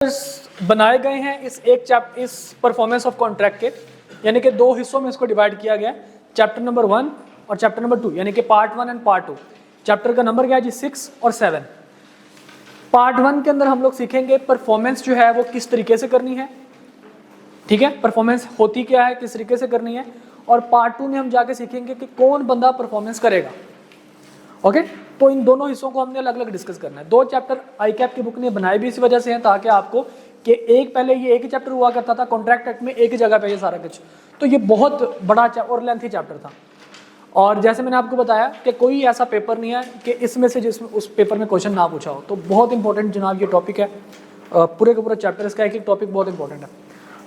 बनाए गए हैं इस परफॉर्मेंस ऑफ कॉन्ट्रैक्ट के, यानी कि दो हिस्सों में इसको डिवाइड किया गया है, चैप्टर नंबर 1 और चैप्टर नंबर 2, यानी कि पार्ट 1 एंड पार्ट 2। चैप्टर का नंबर क्या है जी? 6 और 7। पार्ट 1 के अंदर हम लोग सीखेंगे परफॉर्मेंस जो है वो किस तरीके से करनी है, ठीक है, परफॉर्मेंस होती क्या है, किस तरीके से करनी है। और पार्ट 2 में हम जाके सीखेंगे कि कौन बंदा परफॉर्मेंस करेगा। ओके, तो इन दोनों हिस्सों को हमने अलग अलग डिस्कस करना है। दो चैप्टर आईकैप की बुक ने बनाए भी इसी वजह से हैं, ताकि आपको कि पहले ये एक ही चैप्टर हुआ करता था कॉन्ट्रैक्ट एक्ट में, एक ही जगह पे ये सारा कुछ, तो ये बहुत बड़ा और लेंथी चैप्टर था। और जैसे मैंने आपको बताया कि कोई ऐसा पेपर नहीं है कि इसमें से जिसमें उस पेपर में क्वेश्चन ना पूछा हो। तो बहुत इंपॉर्टेंट जनाब ये टॉपिक है, पूरे का पूरा चैप्टर, इसका एक एक टॉपिक बहुत इंपॉर्टेंट है।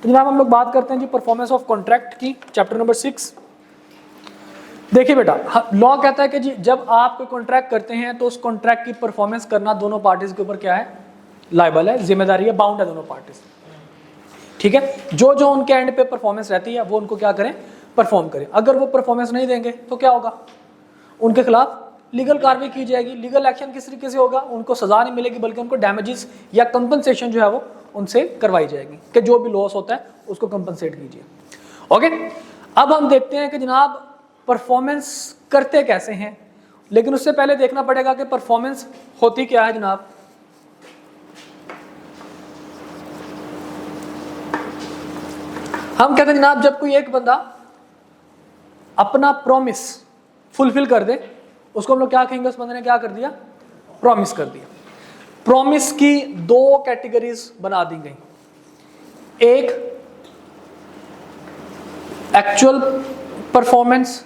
तो जनाब हम लोग बात करते हैं जी परफॉर्मेंस ऑफ कॉन्ट्रैक्ट की, चैप्टर नंबर 6। देखिए बेटा, लॉ कहता है कि जी जब आप कोई कॉन्ट्रैक्ट करते हैं तो उस कॉन्ट्रैक्ट की परफॉर्मेंस करना दोनों पार्टीज के ऊपर क्या है? लायबल है, जिम्मेदारी है, बाउंड है दोनों पार्टीज, ठीक है। जो जो उनके एंड पे परफॉर्मेंस रहती है वो उनको क्या करें? परफॉर्म करें। अगर वो परफॉर्मेंस नहीं देंगे तो क्या होगा? उनके खिलाफ लीगल कार्रवाई की जाएगी। लीगल एक्शन किस तरीके से होगा? उनको सजा नहीं मिलेगी बल्कि उनको डैमेजेस या कंपनसेशन जो है वो उनसे करवाई जाएगी कि जो भी लॉस होता है उसको कंपनसेट कीजिए। ओके, अब हम देखते हैं कि जनाब परफॉर्मेंस करते कैसे हैं, लेकिन उससे पहले देखना पड़ेगा कि परफॉर्मेंस होती क्या है जनाब। हम कहते हैं जनाब जब कोई एक बंदा अपना प्रॉमिस फुलफिल कर दे, उसको हम लोग क्या कहेंगे? उस बंदे ने क्या कर दिया? प्रॉमिस कर दिया। प्रॉमिस की दो कैटेगरीज बना दी गई, एक एक्चुअल परफॉर्मेंस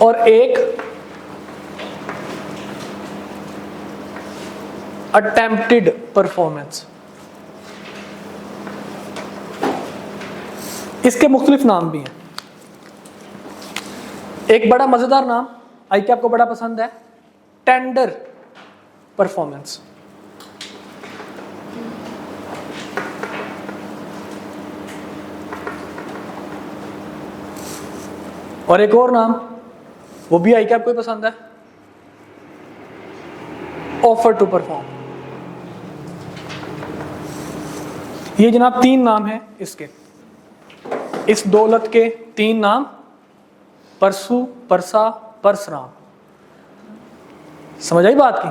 और एक अटेम्प्टेड परफॉर्मेंस। इसके मुख्तलिफ नाम भी हैं। एक बड़ा मजेदार नाम आईकैप को बड़ा पसंद है, टेंडर परफॉर्मेंस। और एक और नाम वो भी आईकैप को ही पसंद है, ऑफर टू परफॉर्म। ये जनाब 3 नाम हैं इसके, इस दौलत के 3 नाम, परसू, परसा, परसराम। समझ आई बात की?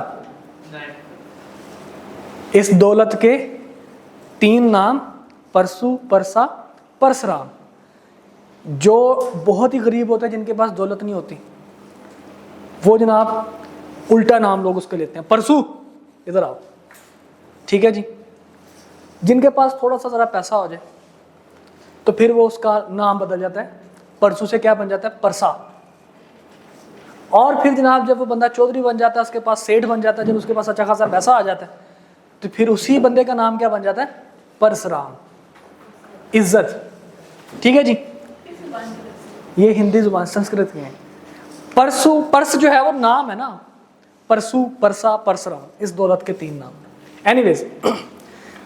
इस दौलत के 3 नाम, परसू, परसा, परसराम। जो बहुत ही गरीब होते हैं, जिनके पास दौलत नहीं होती, वो जनाब उल्टा नाम लोग उसके लेते हैं, परसू इधर आओ, ठीक है जी। जिनके पास थोड़ा सा जरा पैसा हो जाए तो फिर वो उसका नाम बदल जाता है, परसू से क्या बन जाता है? परसा। और फिर जनाब जब वो बंदा चौधरी बन जाता है, उसके पास सेठ बन जाता है, जब उसके पास अच्छा खासा पैसा आ जाता है, तो फिर उसी बंदे का नाम क्या बन जाता है? परसराम, इज्जत, ठीक है जी। ये हिंदी जुबान, संस्कृत की है। परसू, पर्स जो है वो नाम है ना, परसू, परसा, परसराम, इस दौलत के 3 नाम। एनीवेज,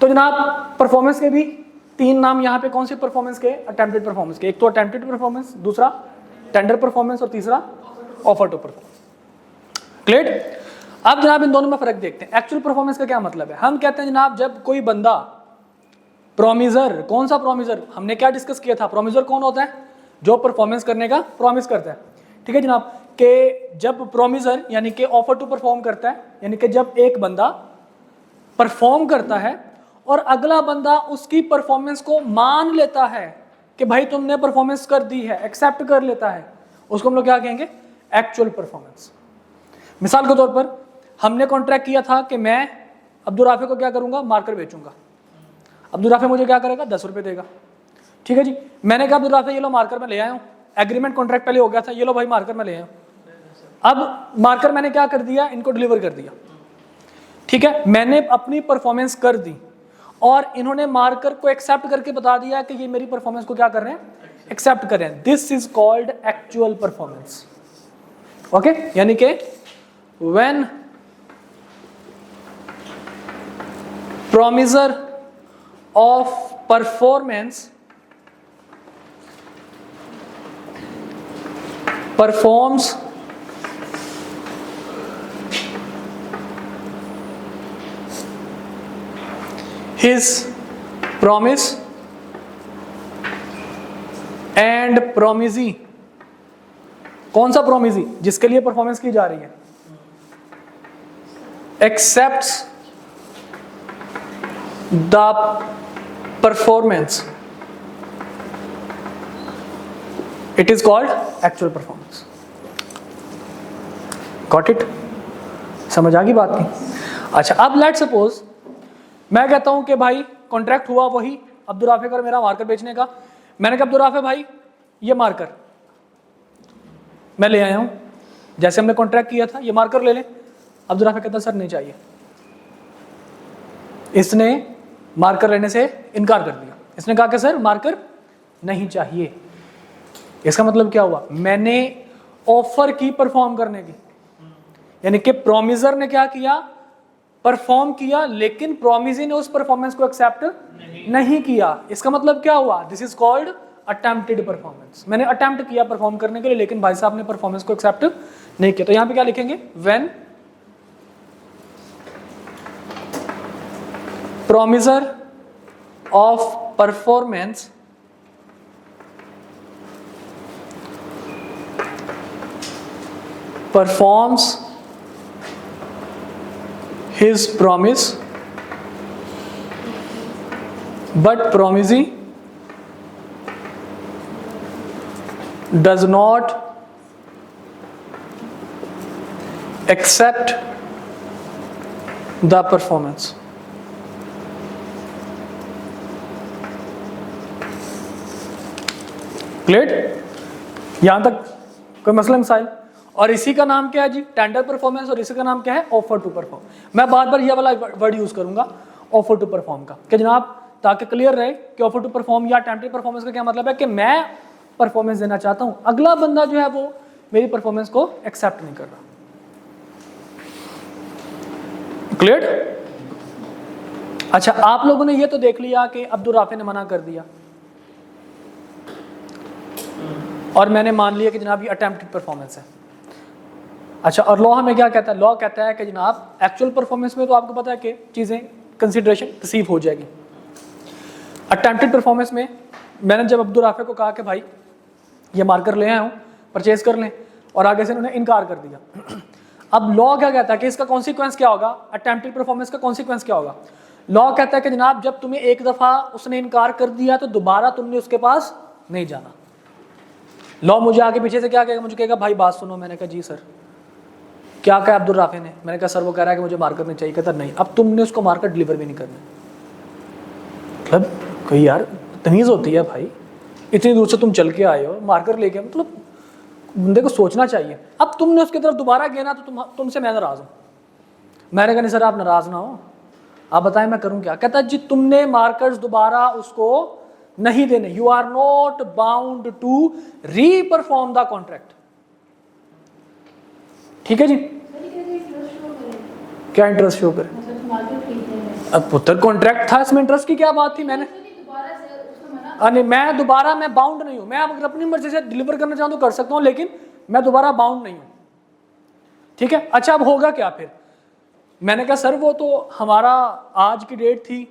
तो जनाब परफॉर्मेंस के भी 3 नाम यहाँ पे, कौन सी परफॉर्मेंस के? अटेम्प्टेड परफॉर्मेंस के। एक तो अटेम्प्टेड परफॉर्मेंस, दूसरा टेंडर परफॉर्मेंस और तीसरा ऑफर टू परफॉर्मेंस। क्लियर? अब जनाब इन दोनों में फर्क देखते हैं। एक्चुअल परफॉर्मेंस का क्या मतलब है? हम कहते हैं जनाब जब कोई बंदा प्रोमिजर, कौन सा प्रोमिजर? हमने क्या डिस्कस किया था? प्रोमिजर कौन होता है? जो परफॉर्मेंस करने का प्रॉमिस करता है, ठीक है जनाब। कि जब प्रोमिजर यानी कि ऑफर टू परफॉर्म करता है, यानी कि जब एक बंदा परफॉर्म करता है और अगला बंदा उसकी परफॉर्मेंस को मान लेता है कि भाई तुमने परफॉर्मेंस कर दी है, एक्सेप्ट कर लेता है, उसको हम लोग क्या कहेंगे? Actual performance. मिसाल के तौर पर हमने कॉन्ट्रैक्ट किया था कि मैं अब्दुल राफे को क्या करूंगा? मार्कर बेचूंगा। अब्दुल राफे मुझे क्या करेगा? 10 रुपये देगा, ठीक है जी। मैंने कहा अब्दुल राफे ये लो मार्कर मैं ले आया हूँ, एग्रीमेंट कॉन्ट्रैक्ट पहले हो गया था, ये लो भाई मार्कर मैं ले आया हूँ। अब मार्कर मैंने क्या कर दिया? इनको डिलीवर कर दिया, ठीक है। मैंने अपनी परफॉर्मेंस कर दी और इन्होंने मार्कर को एक्सेप्ट करके बता दिया कि ये मेरी परफॉर्मेंस को क्या कर रहे हैं? एक्सेप्ट कर रहे हैं। This is called actual performance. Okay, यानी कि when promiser of performance performs his promise and promisee, कौन सा promisee? जिसके लिए परफॉर्मेंस की जा रही है, accepts the performance, it is called actual performance. Got it? समझ आ गई बात की? अच्छा, अब लेट सपोज मैं कहता हूं कि भाई कॉन्ट्रैक्ट हुआ वही अब्दुल राफे का मेरा मार्कर बेचने का। मैंने कहा अब्दुल राफे भाई ये मार्कर मैं ले आया हूं, जैसे हमने कॉन्ट्रैक्ट किया था, ये मार्कर ले ले। अब्दुल राफे कहता सर नहीं चाहिए, इसने मार्कर लेने से इनकार कर दिया। इसने कहा कि सर मार्कर नहीं चाहिए। इसका मतलब क्या हुआ? मैंने ऑफर की परफॉर्म करने की, यानी कि प्रोमिसर ने क्या किया? परफॉर्म किया, लेकिन प्रोमिसी ने उस परफॉर्मेंस को एक्सेप्ट नहीं किया। इसका मतलब क्या हुआ? This is called attempted performance. मैंने अटेम्प्ट किया परफॉर्म करने के लिए, लेकिन भाई साहब ने परफॉर्मेंस को एक्सेप्ट नहीं किया। तो यहां पे क्या लिखेंगे? When promisor of performance performs his promise but promisee does not accept the performance. Clear? यहां तक कोई मसला मसाइल? और इसी का नाम क्या है जी? Tender performance. और इसी का नाम क्या है? Offer to perform. मैं बार बार ये वाला वर्ड यूज करूंगा ऑफर टू परफॉर्म का, कि जनाब ताकि क्लियर रहे कि ऑफर टू परफॉर्म या टेंडर परफॉर्मेंस का क्या मतलब है, कि मैं परफॉर्मेंस देना चाहता हूं, अगला बंदा जो है वो मेरी परफॉर्मेंस को एक्सेप्ट नहीं कर रहा। क्लियर? अच्छा, आप लोगों ने ये तो देख लिया कि अब्दुल राफे ने मना कर दिया और मैंने मान लिया कि जनाब ये अटेम्प्टेड परफॉर्मेंस है। अच्छा, और लॉ हमें क्या कहता है? लॉ कहता है कि जनाब एक्चुअल परफॉर्मेंस में तो आपको पता है कि चीज़ें कंसिडरेशन रिसीव हो जाएगी। अटेम्प्टेड परफॉर्मेंस में मैंने जब अब्दुल राफे को कहा कि भाई ये मार्कर ले आया हूँ, परचेज कर लें, और आगे से उन्होंने इनकार कर दिया। अब लॉ क्या कहता है कि इसका कॉन्सिक्वेंस क्या होगा? अटेम्प्टेड परफॉर्मेंस का कॉन्सिक्वेंस क्या होगा? लॉ कहता है कि जनाब जब तुम्हें एक दफ़ा उसने इनकार कर दिया तो दोबारा तुमने उसके पास नहीं जाना। लॉ मुझे आगे पीछे से क्या कहेगा? मुझे कहेगा भाई बात सुनो। मैंने कहा जी सर। क्या कहा अब्दुल राफे ने? मैंने कहा सर वो कह रहा है कि मुझे मार्कर नहीं चाहिए। कहता नहीं, अब तुमने उसको मार्कर डिलीवर भी नहीं करना। मतलब कोई यार तमीज़ होती है भाई, इतनी दूर से तुम चल के आए हो, मार्कर लेके, मतलब बंदे को सोचना चाहिए। अब तुमने उसकी तरफ दोबारा गया ना तो तुमसे मैं नाराज़ हूँ। मैंने कहा नहीं सर आप नाराज़ ना हो, आप बताएं मैं करूँ क्या? कहता जी तुमने मार्कर्स दोबारा उसको नहीं देने। You are not bound to reperform the contract. ठीक है जी? क्या इंटरेस्ट शो करे? अब पुत्र कॉन्ट्रैक्ट था, इसमें इंटरेस्ट की क्या बात थी? मैंने नहीं, मैं दोबारा मैं बाउंड नहीं हूं। मैं अगर अपनी मर्जी से डिलीवर करना चाहूं तो कर सकता हूं, लेकिन मैं दोबारा बाउंड नहीं हूं। ठीक है? अच्छा, अब होगा क्या फिर? मैंने कहा सर वो तो हमारा आज की डेट थी,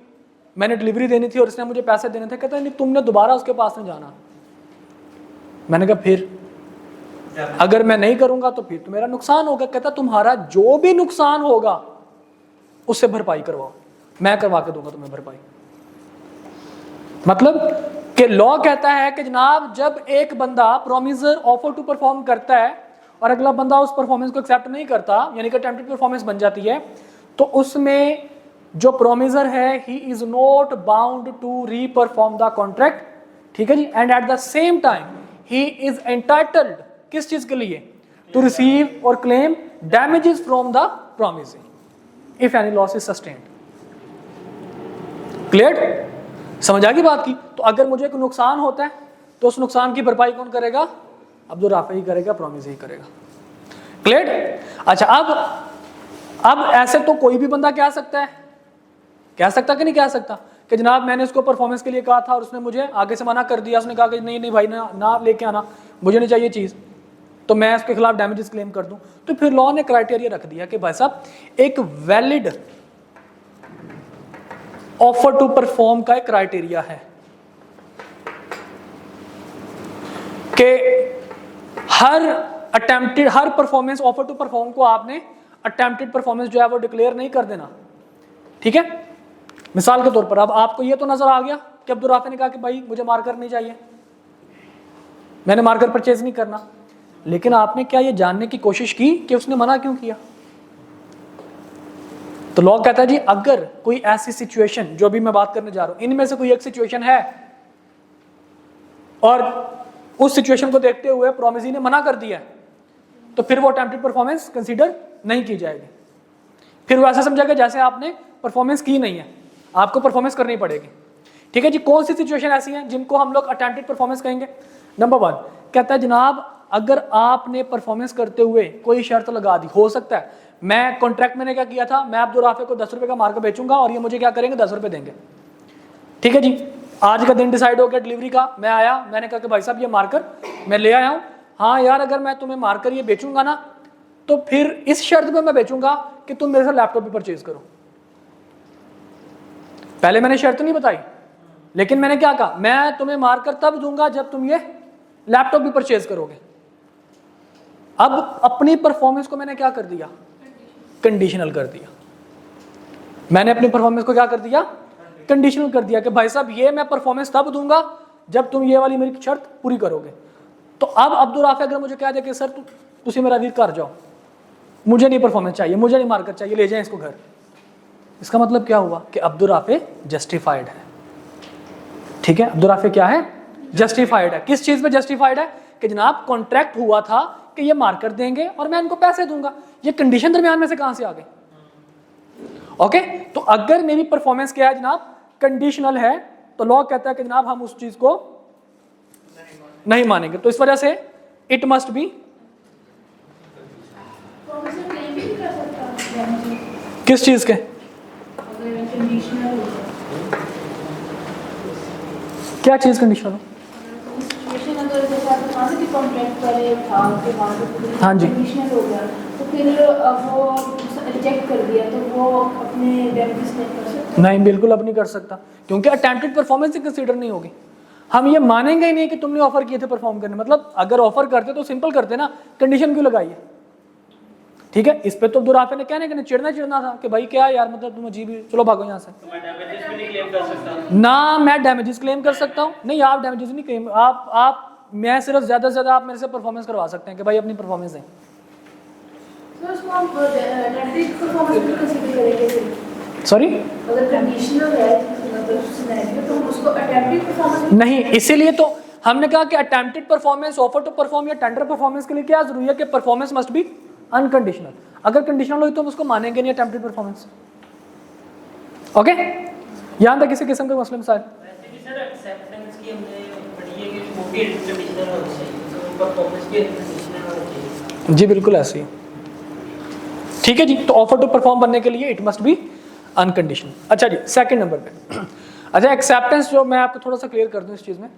मैंने डिलीवरी देनी थी और इसने मुझे पैसे देने थे। कहता नहीं तुमने दोबारा उसके पास नहीं जाना। मैंने कहा फिर अगर मैं नहीं करूंगा तो फिर तो मेरा नुकसान होगा। कहता तुम्हारा जो भी नुकसान होगा उससे भरपाई करवाओ, मैं करवा के दूंगा तुम्हें भरपाई। मतलब कि लॉ कहता है कि जनाब जब एक बंदा प्रोमिसर ऑफर टू परफॉर्म करता है और अगला बंदा उस परफॉर्मेंस को एक्सेप्ट नहीं करता, यानी कि अटेम्प्टेड परफॉर्मेंस बन जाती है, तो उसमें जो प्रोमिसर है he is not bound to reperform the contract. ठीक है जी? And at the same time he is entitled किस चीज के लिए? टू रिसीव और claim damages from the promisee if any loss is sustained. Clear? समझ आ गई बात की? तो अगर मुझे कोई नुकसान होता है तो उस नुकसान की भरपाई कौन करेगा? अब्दुल राफे ही करेगा, प्रोमिसी ही करेगा। क्लियर? अच्छा, अब ऐसे तो कोई भी बंदा कह सकता है, कह सकता कि नहीं कह सकता कि जनाब मैंने उसको परफॉर्मेंस के लिए कहा था और उसने मुझे आगे से मना कर दिया। उसने कहा कि नहीं नहीं भाई ना लेके आना, मुझे नहीं चाहिए चीज़, तो मैं उसके खिलाफ डैमेजेस क्लेम कर दूं। तो फिर लॉ ने क्राइटेरिया रख दिया कि भाई साहब एक वैलिड ऑफर टू परफॉर्म का एक क्राइटेरिया है कि हर परफॉर्मेंस ऑफर टू परफॉर्म को आपने अटेम्प्टेड परफॉर्मेंस जो है वो डिक्लेयर नहीं कर देना, ठीक है। मिसाल के तौर पर अब आपको ये तो नजर आ गया कि अब्दुल राफे ने कहा कि भाई मुझे मार्कर नहीं चाहिए, मैंने मार्कर परचेज नहीं करना, लेकिन आपने क्या ये जानने की कोशिश की कि उसने मना क्यों किया? तो लॉ कहता है जी अगर कोई ऐसी सिचुएशन जो भी मैं बात करने जा रहा हूं इनमें से कोई एक सिचुएशन है और उस सिचुएशन को देखते हुए प्रोमिसी ने मना कर दिया तो फिर वो अटेम्प्टेड परफॉर्मेंस कंसीडर नहीं की जाएगी। फिर वो ऐसा समझेगा जैसे आपने परफॉर्मेंस की नहीं है, आपको परफॉर्मेंस करनी पड़ेगी, ठीक है जी। कौन सी सिचुएशन ऐसी है जिनको हम लोग अटेम्प्टेड परफॉर्मेंस कहेंगे? नंबर 1 कहता है जनाब अगर आपने परफॉर्मेंस करते हुए कोई शर्त लगा दी, हो सकता है मैं कॉन्ट्रैक्ट मैंने क्या किया था, मैं अब्दुल राफे को 10 रुपए का मार्कर बेचूंगा और ये मुझे क्या करेंगे 10 रुपए देंगे, ठीक है जी। आज का दिन डिसाइड हो गया डिलीवरी का, मैं आया, मैंने कहा कि भाई साहब ये मार्कर मैं ले आया हूँ, हाँ यार अगर मैं तुम्हें मार्कर ये बेचूंगा ना तो फिर इस शर्त पे मैं बेचूंगा कि तुम मेरे से लैपटॉप भी परचेज करो। पहले मैंने शर्त नहीं बताई, लेकिन मैंने क्या कहा, मैं तुम्हें मार्कर तब दूंगा जब तुम ये लैपटॉप भी परचेज करोगे। अब अपनी परफॉर्मेंस को मैंने क्या कर दिया, कंडीशनल कर दिया। मैंने अपनी परफॉर्मेंस को क्या कर दिया, कंडीशनल कर दिया कि भाई साहब ये मैं परफॉर्मेंस तब दूंगा जब तुम ये वाली मेरी शर्त पूरी करोगे। तो अब अब्दुल राफे अगर मुझे कह दे कि सर तुसी मेरा वीर कर जाओ, मुझे नहीं परफॉर्मेंस चाहिए, मुझे नहीं मार्कर चाहिए, ले जाएं इसको घर, इसका मतलब क्या हुआ कि अब्दुल राफे जस्टिफाइड है, ठीक है। अब्दुल राफे क्या है, जस्टिफाइड है। किस चीज पे जस्टिफाइड है कि जनाब कॉन्ट्रैक्ट हुआ था कि ये मार्कर देंगे और मैं इनको पैसे दूंगा, ये कंडीशन दरमियान में से कहां से आ गई? ओके तो अगर मेरी परफॉर्मेंस क्या है जनाब, कंडीशनल है, तो लॉ कहता है कि जनाब हम उस चीज को नहीं मानेंगे। तो इस वजह से इट मस्ट बी किस चीज के, क्या चीज कंडीशनल हो? हाँ जी, तो फिर वो रिजेक्ट कर दिया तो वो अपने डैमेजेस नहीं कर सकता? नहीं, बिल्कुल अब नहीं कर सकता, क्योंकि अटेम्प्टेड परफॉर्मेंस ही कंसीडर नहीं होगी। हम ये मानेंगे ही नहीं कि तुमने ऑफर किए थे परफॉर्म करने, मतलब अगर ऑफर करते तो सिंपल करते ना, कंडीशन क्यों लगाई है, ठीक है। इस पे तो अब्दुल राफे ने कहने के चिढ़ना था कि भाई क्या यार, मतलब तुम अजीब ही, चलो भागो यहाँ से। तो मैं डैमेजेस भी नहीं क्लेम कर सकता ना, मैं डैमेजेस क्लेम कर सकता हूँ? नहीं, आप डैमेजेस नहीं क्लेम, आप मैं सिर्फ ज्यादा से ज्यादा आप मेरे से परफॉर्मेंस करवा सकते हैं कि भाई अपनी परफॉर्मेंस दें। तो उसको हम अटेम्प्टेड परफॉर्मेंस भी कंसीडर करेंगे फिर? सॉरी, अगर कंडीशनल है मतलब सिनेरियो तो हम उसको अटेम्प्टेड परफॉर्मेंस नहीं, इसीलिए तो हमने कहा कि attempted performance, offer to perform या टेंडर परफॉर्मेंस के लिए क्या जरूरी है कि परफॉर्मेंस मस्ट बी अनकंडीशनल। अगर कंडीशनल हुई तो हम उसको मानेंगे नहीं अटेम्प्टेड परफॉर्मेंस। ओके, यहां तक किसी किस्म के मसले मसाइल? वैसे भी सर एक्सेप्टेंस की हमने पढ़ी है कि वो भी कंडीशनल होनी चाहिए, तो परफॉर्मेंस भी कंडीशनल होनी चाहिए। जी बिल्कुल ऐसे ही, ठीक है जी। तो ऑफर टू परफॉर्म बनने के लिए इट मस्ट बी अनकंडीशनल। अच्छा जी, सेकंड नंबर पे अच्छा एक्सेप्टेंस, जो मैं आपको थोड़ा सा क्लियर कर दूं इस चीज में,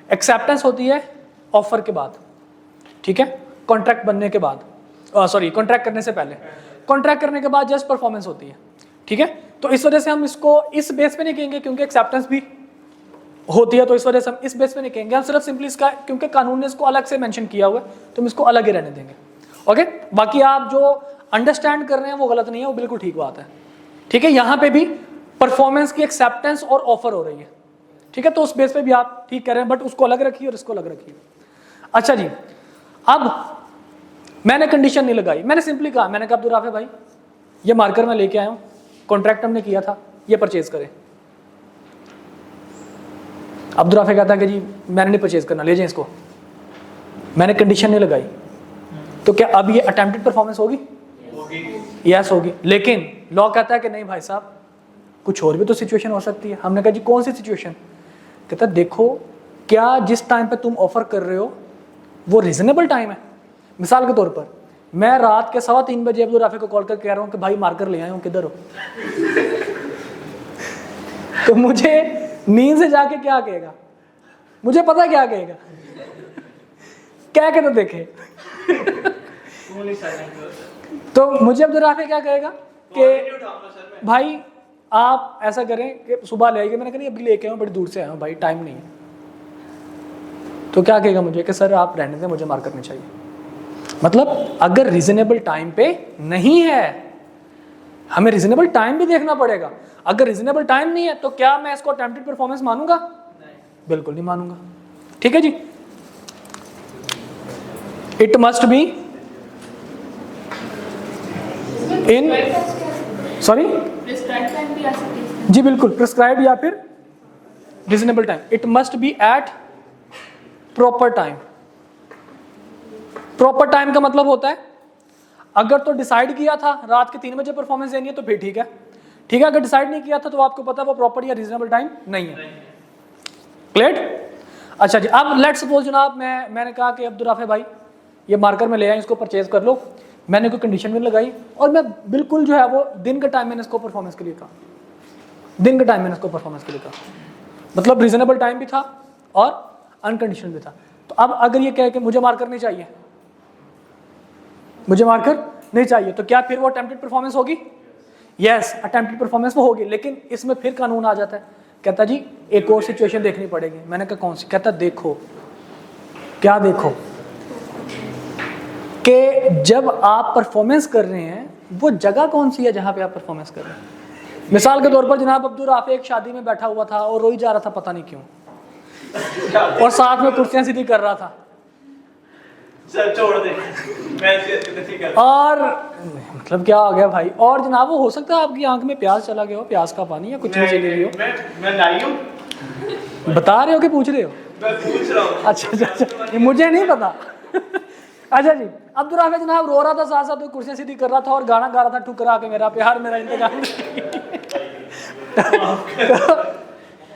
एक्सेप्टेंस होती है ऑफर के बाद, ठीक है, कॉन्ट्रैक्ट बनने के बाद, सॉरी कॉन्ट्रैक्ट करने से पहले, कॉन्ट्रैक्ट करने के बाद जस्ट परफॉर्मेंस होती है, ठीक है। तो इस वजह से हम इसको इस बेस पे नहीं कहेंगे, क्योंकि एक्सेप्टेंस भी होती है, तो इस वजह से हम इस बेस पे नहीं कहेंगे, हम सिर्फ सिंपली इसका, क्योंकि कानून ने इसको अलग से मेंशन किया हुआ है तो हम इसको अलग ही रहने देंगे। ओके, बाकी आप जो अंडरस्टैंड कर रहे हैं वो गलत नहीं है, वो बिल्कुल ठीक बात है, ठीक है। यहाँ पे भी परफॉर्मेंस की एक्सेप्टेंस और ऑफर हो रही है, ठीक है, तो उस बेस पे भी आप ठीक कह रहे हैं, बट उसको अलग रखिए और इसको अलग रखिए। अच्छा जी, अब मैंने कंडीशन नहीं लगाई, मैंने सिंपली कहा, मैंने कहा अब्दुल राफे भाई ये मार्कर मैं लेके आया हूँ, कॉन्ट्रैक्ट हमने किया था, ये परचेज करें। अब्दुल राफे कहता है कि जी मैंने नहीं परचेज करना, ले जाए इसको, मैंने कंडीशन नहीं लगाई, तो क्या अब ये अटेम्प्टेड परफॉर्मेंस होगी? यस होगी। लेकिन लॉ कहता है कि नहीं भाई साहब, कुछ और भी तो सिचुएशन हो सकती है। हमने कहा जी कौन सी सिचुएशन? कहता देखो, क्या जिस टाइम पे तुम ऑफर कर रहे हो वो रीजनेबल टाइम है? मिसाल के तौर पर मैं रात के 3:15 बजे अब्दुल राफे को कॉल करके कह रहा हूँ कि भाई मार्कर ले आया हूँ, किधर हो? तो मुझे नींद से जाके क्या कहेगा? मुझे पता क्या कहेगा, क्या के तो देखे तो मुझे अब्दुल राफे क्या कहेगा कि भाई आप ऐसा करें कि सुबह ले आइए, मैंने कहा नहीं अभी लेके आऊँ, बड़ी दूर से आया हूँ भाई, टाइम नहीं है, तो क्या कहेगा मुझे कि सर आप रहने दें, मुझे मार्कर नहीं चाहिए। मतलब अगर रीजनेबल टाइम पे नहीं है, हमें रीजनेबल टाइम भी देखना पड़ेगा। अगर रीजनेबल टाइम नहीं है तो क्या मैं इसको अटेम्प्टेड परफॉर्मेंस मानूंगा? बिल्कुल नहीं मानूंगा। ठीक है जी, it must be in, sorry prescribe time भी आ सकती है। जी बिल्कुल, प्रिस्क्राइब या फिर reasonable time. It must be at proper time. Proper time का मतलब होता है अगर तो डिसाइड किया था रात के 3 बजे परफॉर्मेंस देनी है तो फिर ठीक है, ठीक है। अगर डिसाइड नहीं किया था तो आपको पता है वो प्रॉपर या रीजनेबल टाइम नहीं है। क्लियर? अच्छा जी, अब लेट्स सपोज जनाब मैंने कहा कि अब्दुल राफे भाई ये मार्कर में ले आए, इसको परचेज कर लो। मैंने कोई कंडीशन भी लगाई और मैं बिल्कुल जो है वो दिन का टाइम मैंने इसको परफॉर्मेंस के लिए कहा, दिन का टाइम मैंने इसको परफॉर्मेंस के लिए कहा, मतलब रीजनेबल टाइम भी था और अनकंडीशनल भी था। तो अब अगर ये कहे कि मुझे मार्कर नहीं चाहिए, मुझे मार्कर नहीं चाहिए, तो क्या फिर वो अटेम्प्टेड परफॉर्मेंस होगी? यस, अटेम्प्टेड परफॉर्मेंस वो होगी। लेकिन इसमें फिर कानून आ जाता है, कहता जी एक और सिचुएशन देखनी पड़ेगी। मैंने कहा कौन सी? कहता देखो, क्या देखो? कि जब आप परफॉर्मेंस कर रहे हैं वो जगह कौन सी है जहां पे आप परफॉर्मेंस कर रहे हैं। मिसाल के तौर पर जनाब अब्दुल राफे एक शादी में बैठा हुआ था और रोई जा रहा था पता नहीं क्यों, और साथ में कुर्सियां सीधी कर रहा था, सर छोड़ दे, मैं नहीं कर। और मतलब क्या हो गया भाई? और जनाब वो हो सकता है आपकी आंख में प्याज चला गया हो, प्याज का पानी या कुछ भी चली गई हो। मैं लाई हूं, बता रहे हो कि पूछ रहे हो? मैं पूछ रहा हूं। अच्छा, ये मुझे नहीं पता। अच्छा जी, अब्दुल राफे जनाब रो रहा था, साथ साथ कुर्सियां सीधी कर रहा था और गाना गा रहा था, ठुकरा के मेरा प्यार मेरा इंतजाम।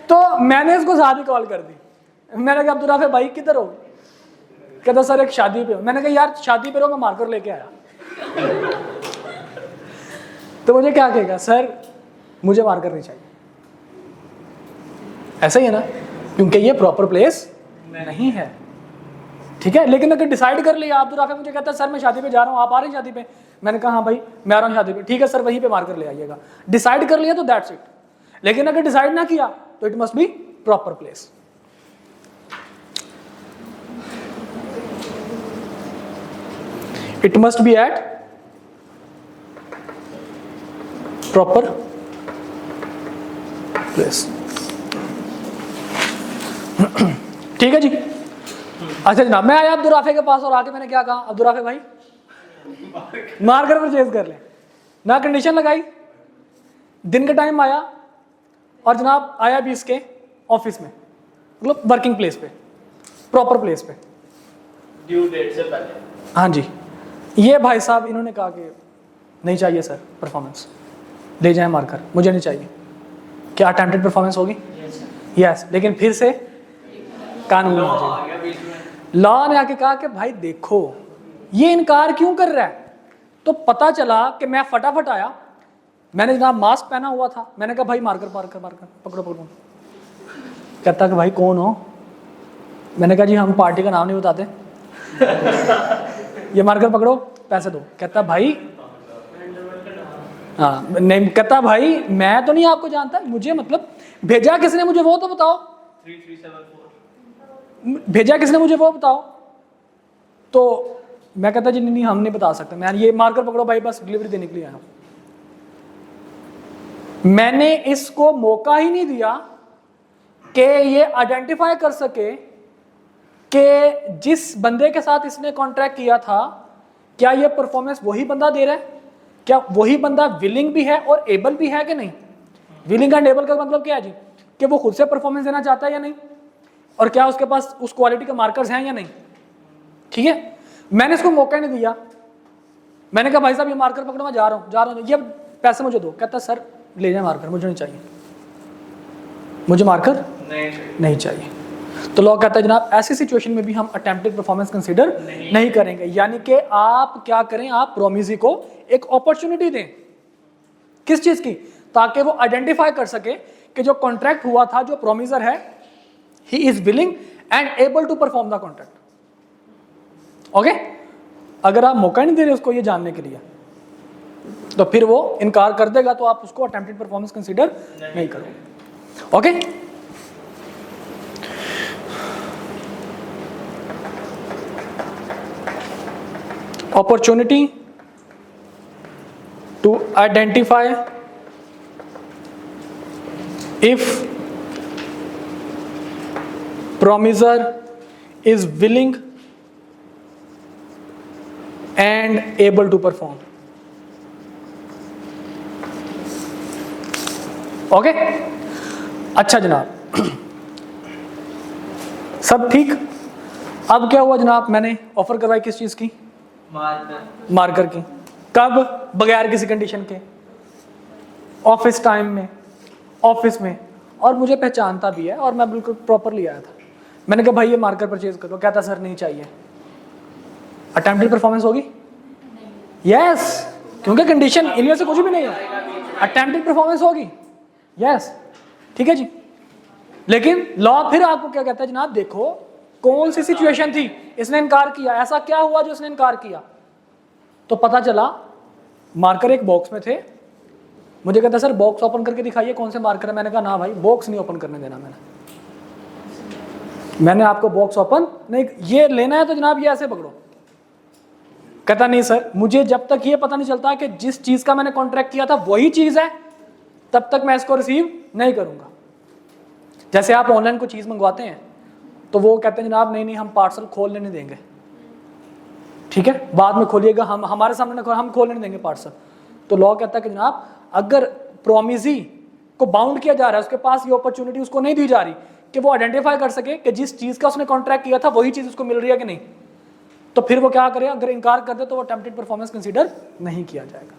तो मैंने इसको साथ ही कॉल कर दी। मैंने कहा अब्दुल राफे भाई किधर हो? कहता सर एक शादी पे हो। मैंने कहा यार शादी पे रहो, मैं मार्कर लेके आया। तो मुझे क्या कहेगा? सर मुझे मार्कर नहीं चाहिए। ऐसा ही है ना, क्योंकि ये प्रॉपर प्लेस नहीं है। ठीक है, लेकिन अगर डिसाइड कर लिया, अब्दुल राफे मुझे कहता है सर मैं शादी पे जा रहा हूँ, आप आ रहे हैं शादी पे? मैंने कहा हाँ भाई मैं आ रहा हूँ शादी पे। ठीक है सर वहीं पे मार्कर ले आइएगा। डिसाइड कर लिया तो दैट्स इट। लेकिन अगर डिसाइड ना किया तो it must be proper place. It must be at proper place. ठीक है जी। अच्छा जनाब, मैं आया अब्दुल राफे के पास और आके मैंने क्या कहा? अब्दुल राफे भाई मार्कर परचेज कर ले। ना कंडीशन लगाई, दिन का टाइम आया और जनाब आया भी इसके ऑफिस में, मतलब वर्किंग प्लेस पे, प्रॉपर प्लेस पे, ड्यू डेट से पहले। हाँ जी। ये भाई साहब इन्होंने कहा कि नहीं चाहिए सर परफॉर्मेंस, ले जाएं मार्कर, मुझे नहीं चाहिए। क्या अटेम्प्टेड परफॉर्मेंस होगी? यस। लेकिन फिर से कानून आ जाएगा। लॉ ने आके कहा कि भाई देखो ये इनकार क्यों कर रहा है। तो पता चला कि मैं फटाफट आया, मैंने जनाब मास्क पहना हुआ था, मैंने कहा भाई मार्कर मार्कर मार्कर पकड़ो पकड़ो। कहता कि भाई कौन हो? मैंने कहा जी हम पार्टी का नाम नहीं बताते। ये मार्कर पकड़ो, पैसे दो। कहता भाई हाँ नहीं, कहता भाई मैं तो नहीं आपको जानता, मुझे मतलब भेजा किसने मुझे वो तो बताओ, 3374 भेजा किसने मुझे वो बताओ। तो मैं कहता जी नहीं हम नहीं बता सकते, मैं ये मार्कर पकड़ो भाई बस डिलीवरी देने के लिए आया हूं। मैंने इसको मौका ही नहीं दिया कि ये आइडेंटिफाई कर सके कि जिस बंदे के साथ इसने कॉन्ट्रैक्ट किया था क्या ये परफॉर्मेंस वही बंदा दे रहा है, क्या वही बंदा विलिंग भी है और एबल भी है कि नहीं। विलिंग एंड एबल का मतलब क्या है जी? कि वो खुद से परफॉर्मेंस देना चाहता है या नहीं, और क्या उसके पास उस क्वालिटी के मार्कर्स हैं या नहीं। ठीक है, मैंने इसको मौका नहीं दिया। मैंने कहा भाई साहब ये मार्कर पकड़ो, मैं जा रहा हूँ, ये पैसे मुझे दो। कहता सर ले जाए मार्कर, मुझे नहीं चाहिए, मुझे मार्कर नहीं चाहिए। तो लॉ कहता है जनाब ऐसी सिचुएशन में भी हम अटेम्प्टेड परफॉर्मेंस कंसीडर नहीं करेंगे। यानी कि आप क्या करें, आप प्रोमिसी को एक अपॉर्चुनिटी दें। किस चीज की? ताकि वो आइडेंटिफाई कर सके कि जो कॉन्ट्रैक्ट हुआ था, जो प्रोमिसर है, he is willing and able to perform the contract. Okay, अगर आप मौका नहीं दे रहे उसको ये जानने के लिए तो फिर वो इनकार कर देगा, तो आप उसको अटेम्प्टेड परफॉर्मेंस कंसीडर नहीं करोगे। Okay, opportunity to identify if promiser is willing and able to perform. Okay, अच्छा जनाब, सब ठीक। अब क्या हुआ जनाब, मैंने ऑफर करवाई किस चीज़ की? मार्कर की। कब? बगैर किसी कंडीशन के, ऑफिस टाइम में, ऑफिस में, और मुझे पहचानता भी है और मैं बिल्कुल प्रॉपरली आया था। मैंने कहा भाई ये मार्कर परचेज करो, कहता सर नहीं चाहिए। अटेम्प्टेड परफॉर्मेंस होगी? यस, क्योंकि कंडीशन इनमें से कुछ भी नहीं है, अटेम्प्टेड परफॉर्मेंस होगी। यस, ठीक है जी। लेकिन लॉ फिर आपको क्या कहता है जनाब, देखो कौन सी सिचुएशन थी, इसने इनकार किया, ऐसा क्या हुआ जो इसने इनकार किया? तो पता चला मार्कर एक बॉक्स में थे। मुझे कहता सर बॉक्स ओपन करके दिखाइए कौन से मार्कर है। मैंने कहा ना भाई बॉक्स नहीं ओपन करने देना, मैंने आपको बॉक्स ओपन नहीं, ये लेना है तो जनाब ये ऐसे पकड़ो। कहता नहीं सर, मुझे जब तक ये पता नहीं चलता कि जिस चीज का मैंने कॉन्ट्रैक्ट किया था वही चीज है, तब तक मैं इसको रिसीव नहीं करूंगा। जैसे आप ऑनलाइन कोई चीज मंगवाते हैं तो वो कहते हैं जनाब नहीं हम पार्सल खोलने नहीं देंगे, ठीक है, बाद में खोलिएगा, हम हमारे सामने हम खोलने नहीं देंगे पार्सल। तो लॉ कहता है कि जनाब अगर प्रोमिसी को बाउंड किया जा रहा है, उसके पास ये अपॉर्चुनिटी उसको नहीं दी जा रही कि वो आइडेंटिफाई कर सके कि जिस चीज का उसने कॉन्ट्रैक्ट किया था वही चीज उसको मिल रही है कि नहीं, तो फिर वो क्या करे, अगर इनकार कर दे तो वो अटेम्प्टेड परफॉर्मेंस कंसीडर नहीं किया जाएगा।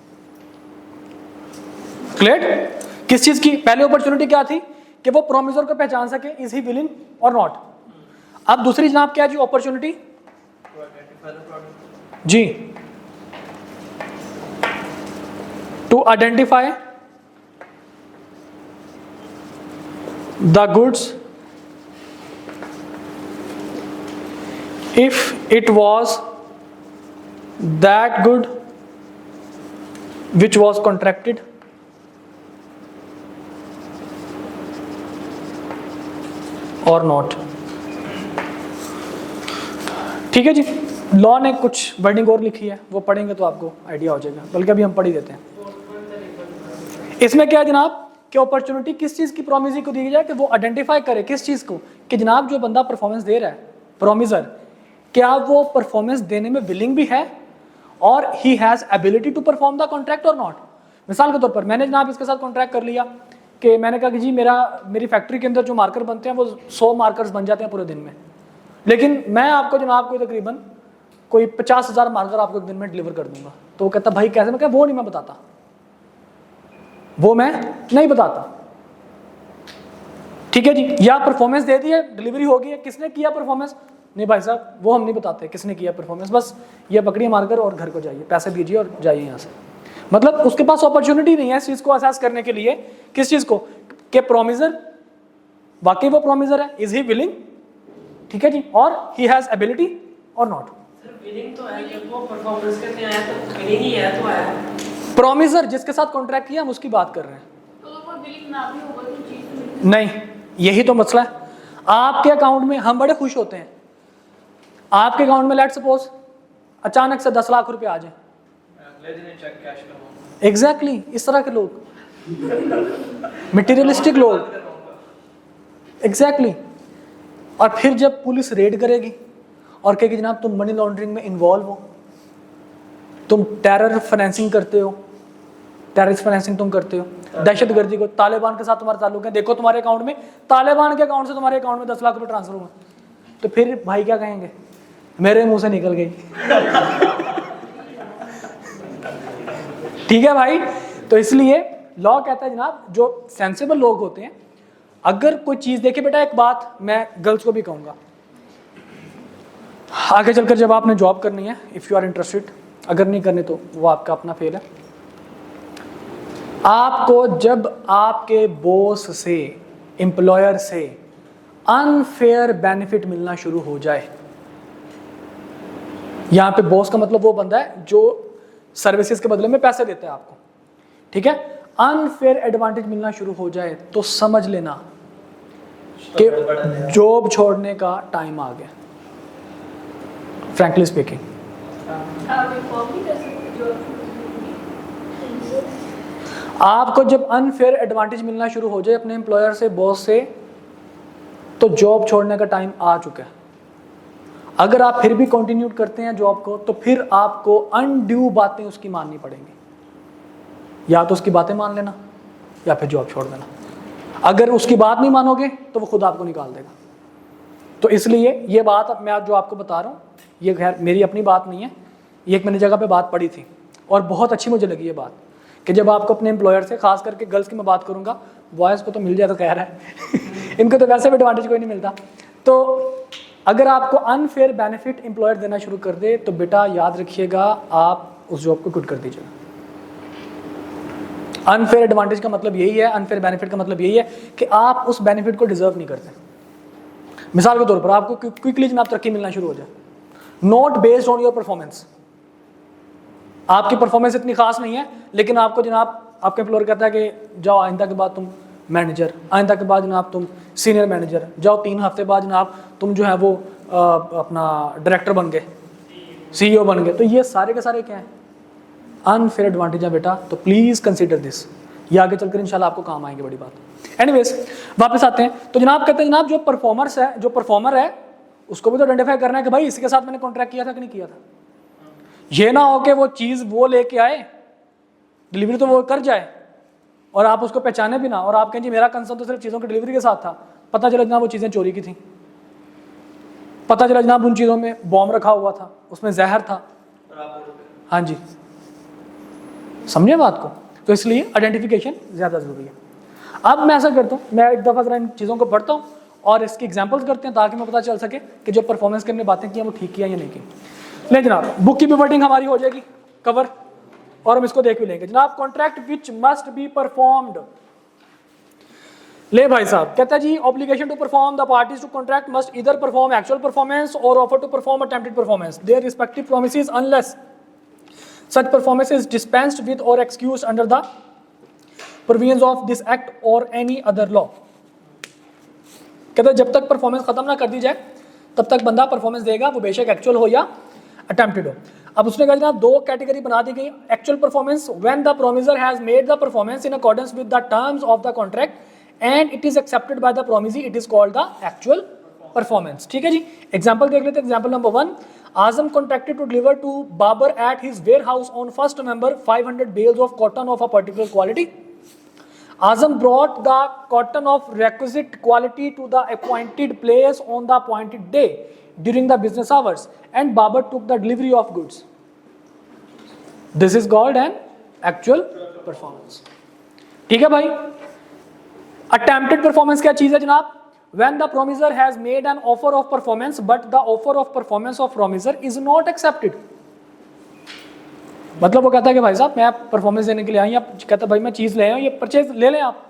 क्लियर? किस चीज की पहली अपॉर्चुनिटी क्या थी कि वो प्रोमिसर को पहचान सके, इज ही विलिंग और नॉट। अब दूसरी जनाब क्या जी अपॉर्चुनिटी जी, to identify the goods if it was that good which was contracted और नॉट। ठीक है जी, लॉ ने कुछ वर्डिंग और लिखी है, वो पढ़ेंगे तो आपको आइडिया हो जाएगा, बल्कि अभी हम पढ़ ही देते हैं। इसमें क्या है जनाब कि अपॉर्चुनिटी किस चीज़ की प्रोमिसी को दी जाए कि वो आइडेंटिफाई करे किस चीज़ को, कि जनाब जो बंदा परफॉर्मेंस दे रहा है प्रोमिसर, क्या वो परफॉर्मेंस देने में विलिंग भी है और he has ability to perform the contract और नॉट। मिसाल के तौर पर मैंने जनाब इसके साथ कॉन्ट्रैक्ट कर लिया कि मैंने कहा कि जी मेरी फैक्ट्री के अंदर जो मार्कर बनते हैं वो 100 मार्कर्स बन जाते हैं पूरे दिन में, लेकिन मैं आपको जनाब को तकरीबन कोई 50,000 मार्कर आपको एक दिन में डिलीवर कर दूंगा। तो वो कहता भाई कैसे? मैं क्या, वो नहीं मैं बताता, वो मैं नहीं बताता। ठीक है जी, या परफॉर्मेंस दे दी है, डिलीवरी हो गई है, किसने किया परफॉर्मेंस? नहीं भाई साहब वो हम नहीं बताते किसने किया परफॉर्मेंस, बस ये पकड़िए मार्कर और घर को जाइए, पैसे दीजिए और जाइए यहाँ से। मतलब उसके पास अपॉर्चुनिटी नहीं है इस चीज़ को असेस करने के लिए, किस चीज़ को, कि प्रोमिसर वाकई वो प्रोमिसर है, इज ही विलिंग, ठीक है जी, और ही हैज़ एबिलिटी और नॉट। विलिंग तो है, जब वो परफॉर्मेंस करने आया तो विलिंग ही है, तो आया। प्रोमिसर जिसके साथ कॉन्ट्रैक्ट किया हम उसकी बात कर रहे हैं। तो वो विलिंग ना भी होगा तो चीज नहीं, यही तो मसला है। आपके अकाउंट में हम बड़े खुश होते हैं, आपके अकाउंट में लेट सपोज अचानक से 10 लाख रुपए आ जाए, एग्जैक्टली इस तरह के लोग, मटेरियलिस्टिक लोग, एग्जैक्टली। और फिर जब पुलिस रेड करेगी और कहेगी जनाब तुम मनी लॉन्ड्रिंग में इन्वॉल्व हो, तुम टेरर फाइनेंसिंग करते हो, टेररिस्ट फाइनेंसिंग तुम करते हो, दहशतगर्दी को, तालिबान के साथ तुम्हारे ताल्लुक है, देखो तुम्हारे अकाउंट में, तालिबान के अकाउंट से तुम्हारे अकाउंट में 10 लाख रुपए ट्रांसफर हुए, तो फिर भाई क्या कहेंगे? मेरे मुंह से निकल गई। ठीक है भाई, तो इसलिए लॉ कहता है जनाब जो सेंसिबल लोग होते हैं, अगर कोई चीज देखे, बेटा एक बात मैं गर्ल्स को भी कहूंगा, आगे चलकर जब आपने जॉब करनी है, इफ यू आर इंटरेस्टेड, अगर नहीं करनी तो वो आपका अपना फेल है। आपको जब आपके बॉस से, एम्प्लॉयर से अनफेयर बेनिफिट मिलना शुरू हो जाए, यहां पे बॉस का मतलब वो बंदा है जो सर्विसेज के बदले में पैसे देता है आपको, ठीक है, अनफेयर एडवांटेज मिलना शुरू हो जाए तो समझ लेना कि जॉब छोड़ने का टाइम आ गया, फ्रैंकली स्पीकिंग। आप रिफॉर्म नहीं कर सकते जो आपको जब अनफेयर एडवांटेज मिलना शुरू हो जाए अपने एम्प्लॉयर से, बॉस से, तो जॉब छोड़ने का टाइम आ चुका है। अगर आप फिर भी कंटिन्यू करते हैं जॉब को, तो फिर आपको अनड्यू बातें उसकी माननी पड़ेंगी। या तो उसकी बातें मान लेना या फिर जॉब छोड़ देना। अगर उसकी बात नहीं मानोगे तो वो खुद आपको निकाल देगा। तो इसलिए ये बात मैं जो आपको बता रहा हूँ, ये खैर मेरी अपनी बात नहीं है, ये एक मैंने जगह पे बात पढ़ी थी और बहुत अच्छी मुझे लगी ये बात, कि जब आपको अपने एम्प्लॉयर से, खास करके गर्ल्स की मैं बात करूँगा, बॉयज़ को तो मिल जाए तो कह रहा है इनको तो वैसे भी एडवांटेज कोई नहीं मिलता। तो अगर आपको अनफेयर बेनिफिट एम्प्लॉयर देना शुरू कर दे तो बेटा याद रखिएगा, आप उस जॉब को क्विट कर दीजिएगा। अनफेयर एडवांटेज का मतलब यही है, अनफेयर बेनिफिट का मतलब यही है कि आप उस बेनिफिट को डिजर्व नहीं करते। मिसाल के तौर पर आपको क्विकली जनाब तरक्की मिलना शुरू हो जाए, not based on your performance. आपकी परफॉर्मेंस इतनी खास नहीं है, लेकिन आपको जनाब आपका एम्प्लॉयर कहता है कि जाओ आइंदा के बाद तुम मैनेजर, आइंदा के बाद जनाब तुम सीनियर मैनेजर, जाओ 3 हफ्ते बाद जनाब तुम जो है वो अपना डायरेक्टर बन गए, CEO बन गए। तो ये सारे के सारे क्या हैं? अनफेयर एडवांटेज है बेटा। तो प्लीज़ कंसीडर दिस, ये आगे चलकर इंशाल्लाह आपको काम आएंगे, बड़ी बात। एनीवेज वापस आते हैं। तो जनाब कहते हैं जनाब जो परफॉर्मर है उसको भी तो आइडेंटिफाई करना है कि भाई इसके साथ मैंने कॉन्ट्रैक्ट किया था कि नहीं किया था। ये ना हो कि वो चीज़ वो लेके आए, डिलीवरी तो वो कर जाए और आप उसको पहचाने भी ना, और आप कहें जी मेरा कंसर्न तो सिर्फ चीज़ों की डिलीवरी के साथ था, पता चला जनाब वो चीज़ें चोरी की थी, पता चला जनाब उन चीज़ों में बॉम्ब रखा हुआ था, उसमें जहर था। हाँ जी, समझे बात को। तो इसलिए आइडेंटिफिकेशन ज़्यादा ज़रूरी है। अब मैं ऐसा करता हूँ, मैं एक दफ़ा ज़रा इन चीज़ों को पढ़ता हूँ और इसकी एग्जांपल्स करते हैं ताकि मैं पता चल सके कि जो परफॉर्मेंस की हमने बातें की हैं वो ठीक किया या नहीं की। ले जनाब, बुक की वर्डिंग हमारी हो जाएगी कवर और हम इसको देख भी लेंगे। जनाब contract which must be performed, ले भाई साहब कहता है जी obligation to perform, the parties to contract must either perform actual performance और offer to perform attempted performance their respective promises unless such performance is dispensed with or excused under the provisions of this act or any other law। कहता है जब तक performance खत्म ना कर दी जाए तब तक बंदा परफॉर्मेंस देगा, वो बेशक एक्चुअल हो या अटेम्प्टेड हो। अब उसने कहा जनाब 2 कैटेगरी बना दी गई। Actual performance when the promisor has made the performance in accordance with the terms of the contract and it is accepted by the promisee, it is called the actual performance. ठीक है जी, example देख लेते हैं। Example number 1, Azam contracted to deliver to Babar at his warehouse on 1st November 500 bales of cotton of a particular quality. Azam brought the cotton of requisite quality to the appointed place on the appointed day during the business hours and Babar took the delivery of goods. This is called an actual performance. ठीक है भाई। Attempted performance क्या चीज़ है जनाब? When the promiser has made an offer of performance but the offer of performance of promiser is not accepted। मतलब वो कहता है कि भाई साहब मैं परफॉर्मेंस देने के लिए आई, आप कहता है भाई मैं चीज़ ले आया हूँ, ये परचेज ले लें आप,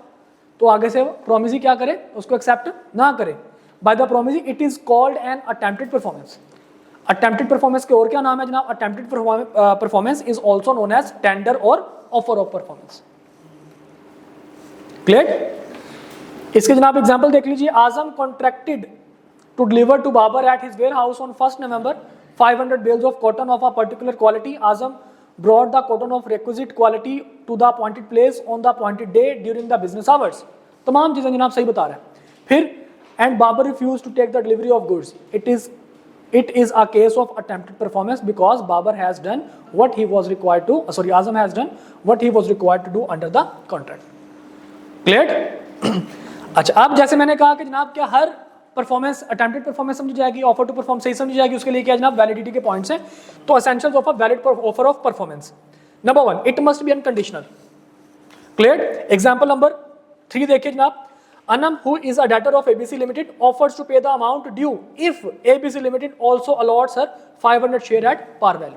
तो आगे से प्रोमिसी क्या करे, उसको एक्सेप्ट ना करे by the promisee, it is called an attempted performance. Attempted performance के और क्या नाम है जनाब? Attempted performance is also known as tender और ऑफर ऑफ परफॉर्मेंस। क्लियर? इसके जनाब एग्जांपल देख लीजिए। Azam contracted to deliver to Babur at his warehouse on 1st November 500 bales of cotton of a particular quality. Azam brought the cotton of requisite quality to the appointed place on the appointed day during the business hours। तमाम चीजें जनाब सही बता रहे हैं। फिर and Babar refused to take the delivery of goods, it is a case of attempted performance because Babar has done what he was required to, Azam has done what he was required to do under the contract। Clear? अच्छा, अब जैसे मैंने कहा कि जनाब क्या हर performance attempted performance समझी जाएगी, ऑफर टू परफॉर्म सही समझी जाएगी, उसके लिए क्या जनाब वैलिडिटी के पॉइंट्स हैं। तो essentials of a valid offer of performance, number 1, it must be unconditional. Clear? Example number 3 देखिए जनाब। Anam, who is a debtor of ABC Limited, offers to pay the amount due if ABC Limited also allots her 500 share at par value।